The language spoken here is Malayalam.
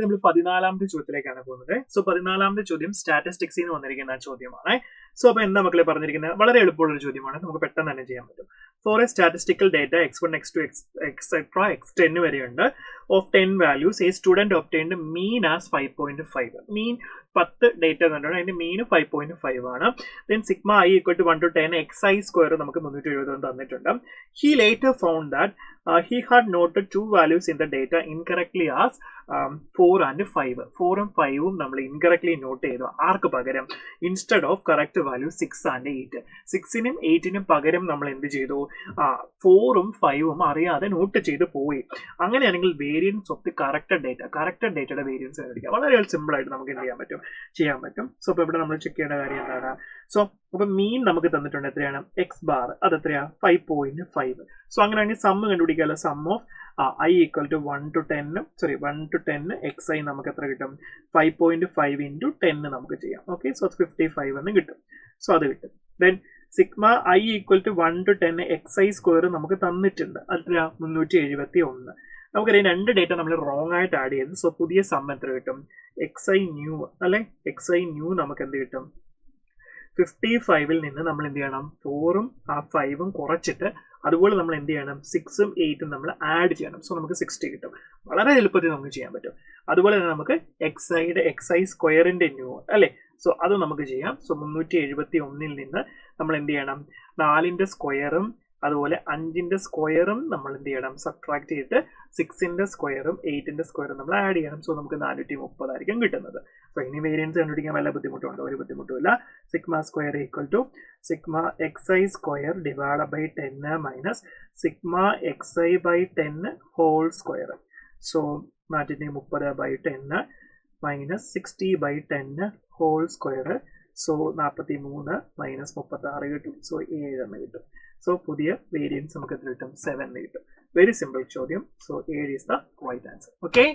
നമ്മൾ 14ാമത്തെ ചോദ്യത്തിലേക്കാണ് പോകുന്നത്. സോ 14ാമത്തെ ചോദ്യം സ്റ്റാറ്റിസ്റ്റിക്സിൽ നിന്ന് വന്നിരിക്കുന്ന ചോദ്യമാണ്. സോ അപ്പൊ എന്താ മക്കളെ പറഞ്ഞിരിക്കുന്നത്? വളരെ എളുപ്പമുള്ള ഒരു ചോദ്യമാണ്, നമുക്ക് പെട്ടെന്ന് തന്നെ ചെയ്യാൻ പറ്റും. For a statistical data x1 x2 etcetera x10 വരെയുണ്ട് of 10 values a student obtained mean as 5.5. Mean 10 data കണ്ടാണ്, അതിന്റെ മീൻ 5.5 ആണ്. Then sigma i equal to 1 to 10 xi square നമുക്ക് 370 തന്നിട്ടുണ്ട്. He later found that he had noted two values in the data incorrectly as 4 and 5. 4 ഉം 5 ഉം നമ്മൾ ഇൻകറക്ട്ലി നോട്ട് ചെയ്തു. ആർക്ക് പകരം? Instead of correct value 6 and 8. 6നും 8നും പകരം നമ്മൾ എന്ത് ചെയ്തു? 4 ഉം 5 ഉം അറിയാതെ നോട്ട് ചെയ്ത് പോയി. അങ്ങനെയാണെങ്കിൽ വേരിയൻസ് ഓഫ് ദി കറക്റ്റഡ് ഡേറ്റയുടെ വേരിയൻസ് കണ്ടുപിടിക്കാം. വളരെ സിമ്പിൾ ആയിട്ട് നമുക്ക് എന്ത് ചെയ്യാൻ പറ്റും. സോ ഇപ്പൊ ഇവിടെ നമ്മൾ ചെക്ക് ചെയ്യേണ്ട കാര്യം എന്താണ്? സോ അപ്പൊ മീൻ നമുക്ക് തന്നിട്ടുണ്ട് എത്രയാണ്? എക്സ് ബാർ അത് എത്രയാ? 5.5. സോ അങ്ങനെയാണെങ്കിൽ സമ്മ് കണ്ടുപിടിക്കാമല്ലോ. Sum of i equal to 1 to 10 xi നമുക്ക് എത്ര കിട്ടും? 5.5 into 10 നമുക്ക് ചെയ്യാം. ഓക്കെ, സോ 55 എന്ന് കിട്ടും. സോ അത് കിട്ടും. Then sigma i equal to 1 to 10 xi square നമുക്ക് തന്നിട്ടുണ്ട്. അത്ര 371. നമുക്കറിയാം രണ്ട് ഡേറ്റ നമ്മൾ റോങ് ആയിട്ട് ആഡ് ചെയ്തു. സോ പുതിയ സം എത്ര കിട്ടും? xi ന്യൂ അല്ലെ? xi ന്യൂ നമുക്ക് എന്ത് കിട്ടും? 55ൽ നിന്ന് നമ്മൾ എന്ത് ചെയ്യണം? 4ഉം 5ഉം കുറച്ചിട്ട് അതുപോലെ നമ്മൾ എന്ത് ചെയ്യണം? 6ഉം 8ഉം നമ്മൾ ആഡ് ചെയ്യണം. സോ നമുക്ക് 60 കിട്ടും. വളരെ എളുപ്പത്തിൽ നമുക്ക് ചെയ്യാൻ പറ്റും. അതുപോലെ തന്നെ നമുക്ക് xi സ്ക്വയറിന്റെ ന്യൂ അല്ലെ? സോ അത് നമുക്ക് ചെയ്യാം. സോ 371ൽ നിന്ന് നമ്മൾ എന്ത് ചെയ്യണം? 4ന്റെ സ്ക്വയറും അതുപോലെ 5ന്റെ സ്ക്വയറും നമ്മൾ എന്ത് ചെയ്യണം? സബ്ട്രാക്ട് ചെയ്തിട്ട് 6ന്റെ സ്ക്വയറും 8ന്റെ സ്ക്വയറും നമ്മൾ ആഡ് ചെയ്യണം. സോ നമുക്ക് 430 ആയിരിക്കും കിട്ടുന്നത്. സോ ഇനി വേരിയൻസ് കണ്ടുപിടിക്കാൻ വല്ല ബുദ്ധിമുട്ടുണ്ടോ? ഒരു ബുദ്ധിമുട്ടുമില്ല. Sigma square equal to sigma xi square divide by 10 minus sigma xi by 10 whole square. So 430/10 minus 60/10 whole square. So 43 minus 36 കിട്ടും. സോ 7 എന്ന് കിട്ടും. സോ പുതിയ വേരിയൻസ് നമുക്ക് എത്ര കിട്ടും? 7 കിട്ടും. വെരി സിമ്പിൾ ചോദ്യം. So 7 is the right answer. Okay.